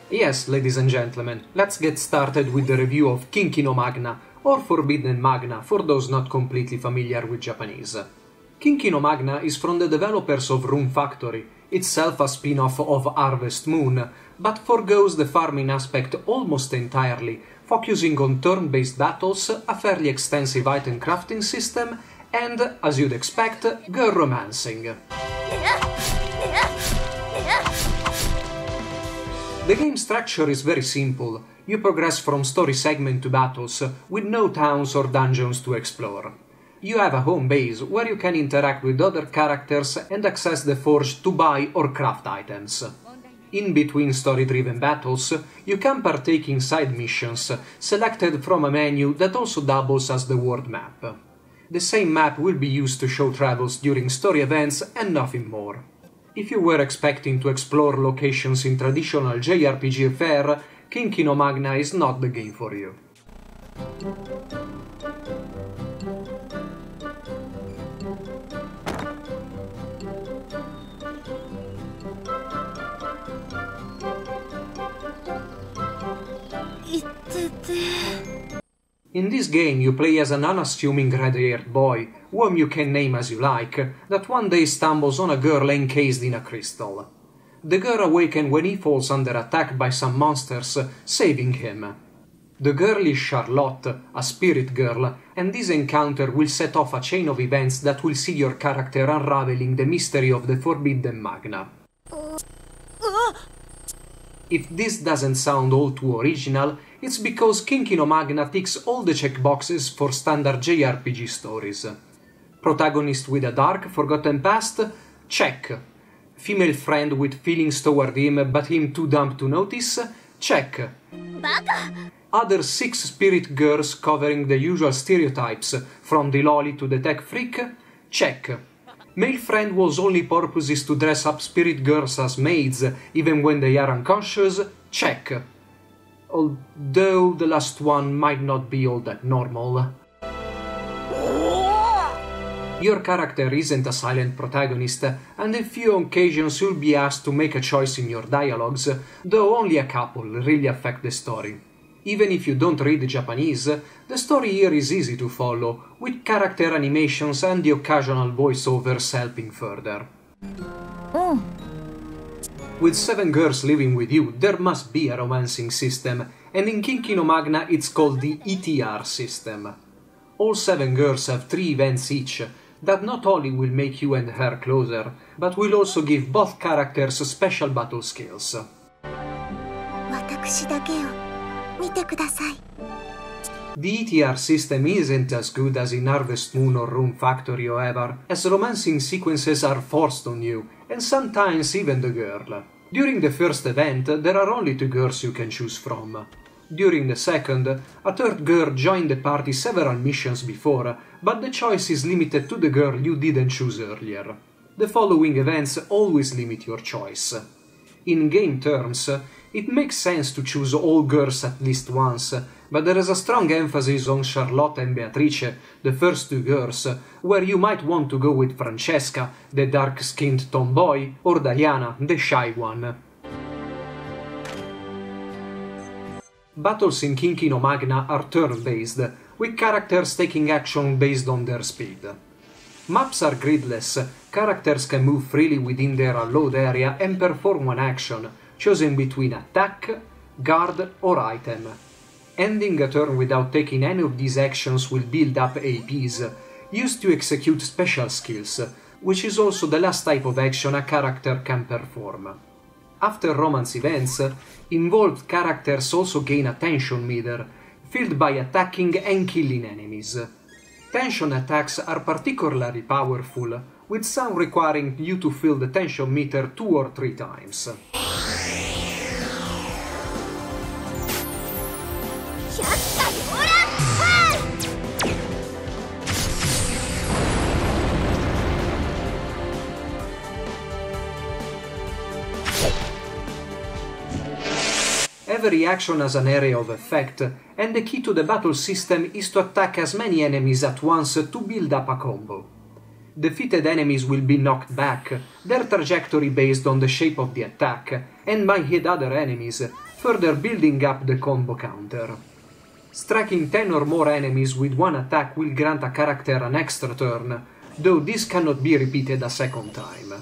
Yes, ladies and gentlemen, let's get started with the review of Kinki No Magna, or Forbidden Magna for those not completely familiar with Japanese. Kinki No Magna is from the developers of Rune Factory, itself a spin-off of Harvest Moon, but forgoes the farming aspect almost entirely, focusing on turn-based battles, a fairly extensive item crafting system, and, as you'd expect, girl romancing. The game structure is very simple. You progress from story segment to battles, with no towns or dungeons to explore. You have a home base where you can interact with other characters and access the forge to buy or craft items. In between story-driven battles, you can partake in side missions, selected from a menu that also doubles as the world map. The same map will be used to show travels during story events and nothing more. If you were expecting to explore locations in traditional JRPG fare, Kinki No Magna is not the game for you. In this game you play as an unassuming red-haired boy, whom you can name as you like, that one day stumbles on a girl encased in a crystal. The girl awakens when he falls under attack by some monsters, saving him. The girl is Charlotte, a spirit girl, and this encounter will set off a chain of events that will see your character unraveling the mystery of the Forbidden Magna. If this doesn't sound all too original, it's because Kinki No Magna ticks all the checkboxes for standard JRPG stories. Protagonist with a dark, forgotten past? Check. Female friend with feelings toward him but him too dumb to notice? Check. Other 6 spirit girls covering the usual stereotypes, from the loli to the tech freak? Check. Male friend whose only purpose is to dress up spirit girls as maids, even when they are unconscious? Check. Although the last one might not be all that normal. Your character isn't a silent protagonist, and a few occasions you'll be asked to make a choice in your dialogues, though only a couple really affect the story. Even if you don't read Japanese, the story here is easy to follow, with character animations and the occasional voiceovers helping further. With 7 girls living with you, there must be a romancing system, and in Kinki No Magna it's called the ETR system. All 7 girls have 3 events each, that not only will make you and her closer, but will also give both characters special battle skills. The ETR system isn't as good as in Harvest Moon or Rune Factory, however, as romancing sequences are forced on you, and sometimes even the girl. During the first event, there are only 2 girls you can choose from. During the second, a third girl joined the party several missions before, but the choice is limited to the girl you didn't choose earlier. The following events always limit your choice. In game terms, it makes sense to choose all girls at least once, but there is a strong emphasis on Charlotte and Beatrice, the first 2 girls, where you might want to go with Francesca, the dark-skinned tomboy, or Diana, the shy one. Battles in Kinki No Magna are turn-based, with characters taking action based on their speed. Maps are gridless, characters can move freely within their allowed area and perform one action, chosen between attack, guard or item. Ending a turn without taking any of these actions will build up APs, used to execute special skills, which is also the last type of action a character can perform. After romance events, involved characters also gain a tension meter, filled by attacking and killing enemies. Tension attacks are particularly powerful, with some requiring you to fill the tension meter 2 or 3 times. Every action has an area of effect, and the key to the battle system is to attack as many enemies at once to build up a combo. Defeated enemies will be knocked back, their trajectory based on the shape of the attack, and might hit other enemies, further building up the combo counter. Striking 10 or more enemies with one attack will grant a character an extra turn, though this cannot be repeated a second time.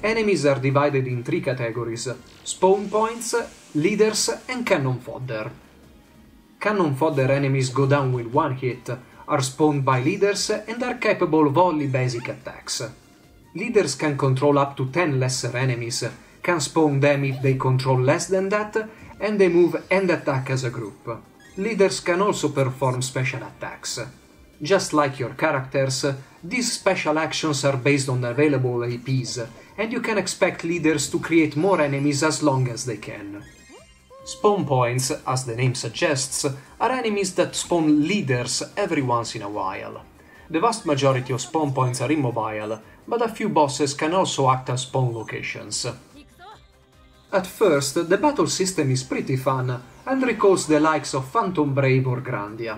Enemies are divided in 3 categories: spawn points, leaders, and cannon fodder. Cannon fodder enemies go down with one hit, are spawned by leaders, and are capable of only basic attacks. Leaders can control up to 10 lesser enemies, can spawn them if they control less than that, and they move and attack as a group. Leaders can also perform special attacks. Just like your characters, these special actions are based on available APs, and you can expect leaders to create more enemies as long as they can. Spawn points, as the name suggests, are enemies that spawn leaders every once in a while. The vast majority of spawn points are immobile, but a few bosses can also act as spawn locations. At first, the battle system is pretty fun, and recalls the likes of Phantom Brave or Grandia.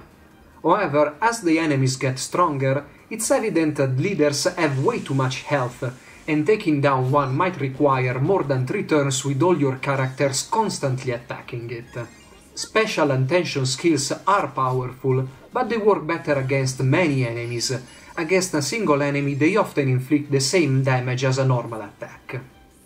However, as the enemies get stronger, it's evident that leaders have way too much health, and taking down one might require more than 3 turns with all your characters constantly attacking it. Special and tension skills are powerful, but they work better against many enemies. Against a single enemy they often inflict the same damage as a normal attack.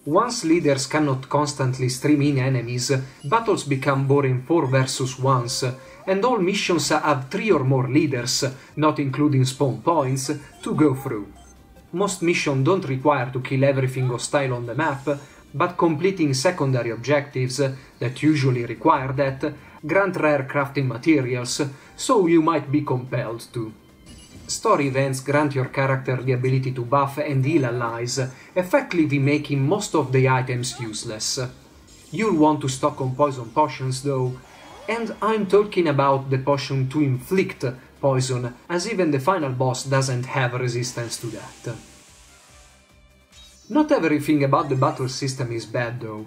Once leaders cannot constantly stream in enemies, battles become boring 4 versus 1s, and all missions have 3 or more leaders, not including spawn points, to go through. Most missions don't require to kill everything hostile on the map, but completing secondary objectives, that usually require that, grant rare crafting materials, so you might be compelled to. Story events grant your character the ability to buff and heal allies, effectively making most of the items useless. You'll want to stock on poison potions though, and I'm talking about the potion to inflict poison, as even the final boss doesn't have resistance to that. Not everything about the battle system is bad though.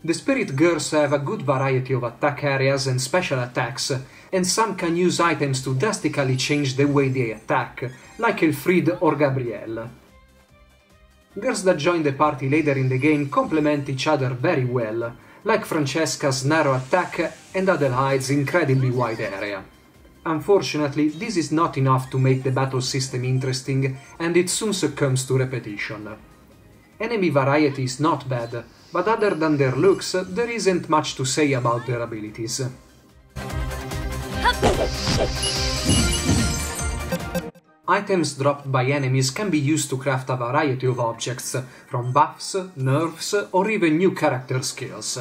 The Spirit Girls have a good variety of attack areas and special attacks, and some can use items to drastically change the way they attack, like Elfriede or Gabrielle. Girls that join the party later in the game complement each other very well, like Francesca's narrow attack and Adelaide's incredibly wide area. Unfortunately, this is not enough to make the battle system interesting, and it soon succumbs to repetition. Enemy variety is not bad, but other than their looks, there isn't much to say about their abilities. Items dropped by enemies can be used to craft a variety of objects, from buffs, nerfs, or even new character skills.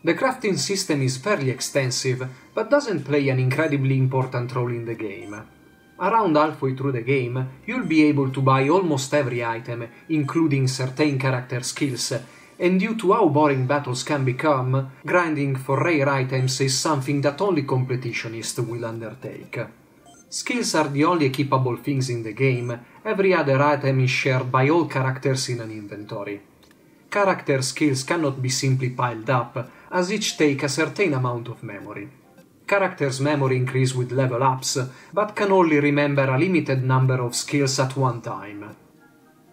The crafting system is fairly extensive, but doesn't play an incredibly important role in the game. Around halfway through the game, you'll be able to buy almost every item, including certain character skills, and due to how boring battles can become, grinding for rare items is something that only completionists will undertake. Skills are the only equipable things in the game, every other item is shared by all characters in an inventory. Character skills cannot be simply piled up, as each take a certain amount of memory. Characters' memory increase with level ups, but can only remember a limited number of skills at one time.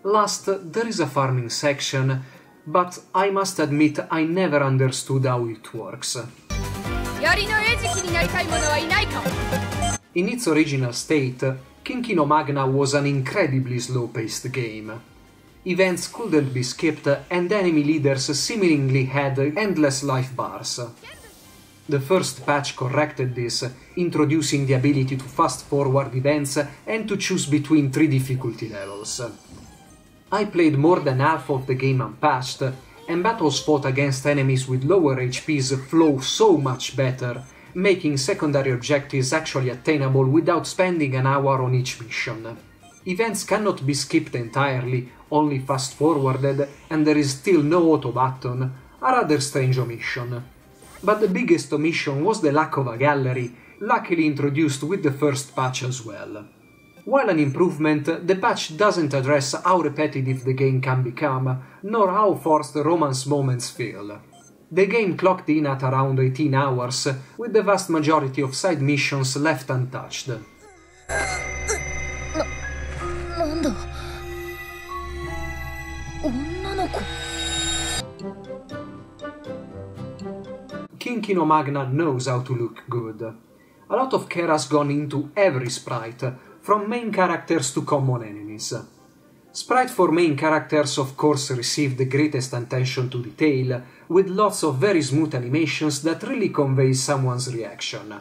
Last, there is a farming section, but I must admit I never understood how it works. In its original state, Kinki No Magna was an incredibly slow-paced game. Events couldn't be skipped, and enemy leaders seemingly had endless life bars. The first patch corrected this, introducing the ability to fast-forward events and to choose between 3 difficulty levels. I played more than half of the game unpatched, and battles fought against enemies with lower HPs flow so much better, making secondary objectives actually attainable without spending an hour on each mission. Events cannot be skipped entirely, only fast-forwarded, and there is still no auto button, a rather strange omission. But the biggest omission was the lack of a gallery, luckily introduced with the first patch as well. While an improvement, the patch doesn't address how repetitive the game can become, nor how forced romance moments feel. The game clocked in at around 18 hours, with the vast majority of side missions left untouched. Kinki No Magna knows how to look good. A lot of care has gone into every sprite, from main characters to common enemies. Sprite for main characters of course receive the greatest attention to detail, with lots of very smooth animations that really convey someone's reaction.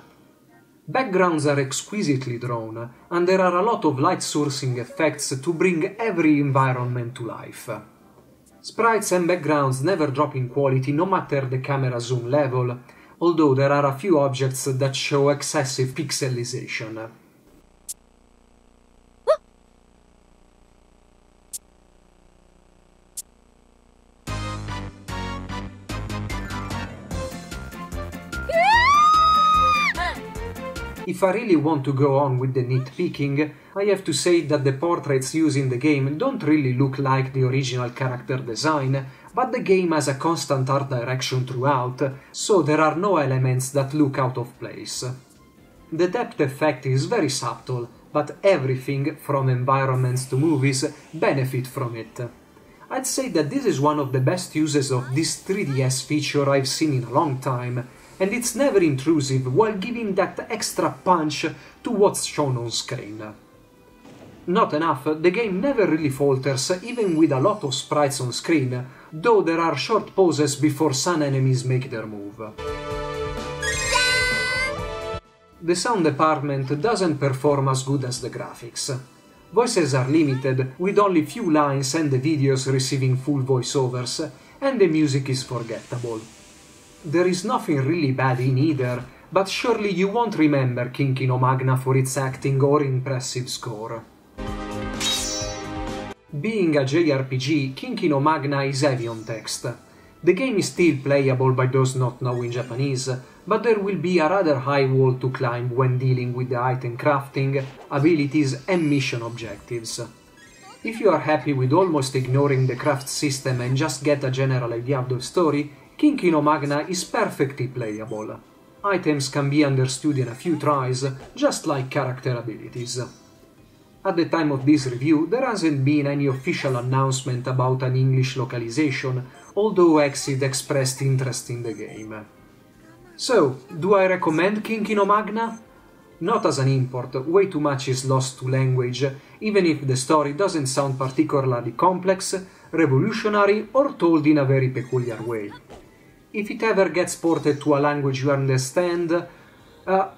Backgrounds are exquisitely drawn, and there are a lot of light sourcing effects to bring every environment to life. Sprites and backgrounds never drop in quality no matter the camera zoom level, although there are a few objects that show excessive pixelization. If I really want to go on with the nitpicking, I have to say that the portraits used in the game don't really look like the original character design, but the game has a constant art direction throughout, so there are no elements that look out of place. The depth effect is very subtle, but everything, from environments to movies, benefit from it. I'd say that this is one of the best uses of this 3DS feature I've seen in a long time, and it's never intrusive while giving that extra punch to what's shown on screen. Not enough, the game never really falters even with a lot of sprites on screen, though there are short pauses before some enemies make their move. The sound department doesn't perform as good as the graphics. Voices are limited, with only few lines and the videos receiving full voiceovers, and the music is forgettable. There is nothing really bad in either, but surely you won't remember Kinki No Magna for its acting or impressive score. Being a JRPG, Kinki No Magna is heavy on text. The game is still playable by those not knowing Japanese, but there will be a rather high wall to climb when dealing with the item crafting, abilities and mission objectives. If you are happy with almost ignoring the craft system and just get a general idea of the story, Kinki No Magna is perfectly playable. Items can be understood in a few tries, just like character abilities. At the time of this review, there hasn't been any official announcement about an English localization, although Xseed expressed interest in the game. So, do I recommend Kinki No Magna? Not as an import, way too much is lost to language, even if the story doesn't sound particularly complex, revolutionary, or told in a very peculiar way. If it ever gets ported to a language you understand,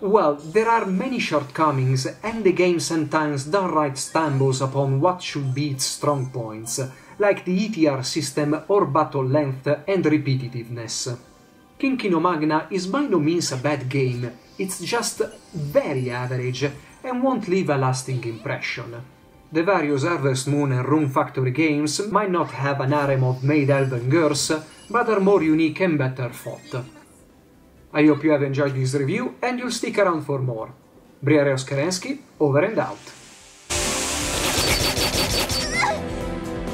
well, there are many shortcomings, and the game sometimes downright stumbles upon what should be its strong points, like the ETR system or battle length and repetitiveness. Kinki No Magna is by no means a bad game, it's just very average and won't leave a lasting impression. The various Harvest Moon and Rune Factory games might not have an harem of Maiden Heaven girls, but are more unique and better thought. I hope you have enjoyed this review and you'll stick around for more. Briare Oskarensky, over and out.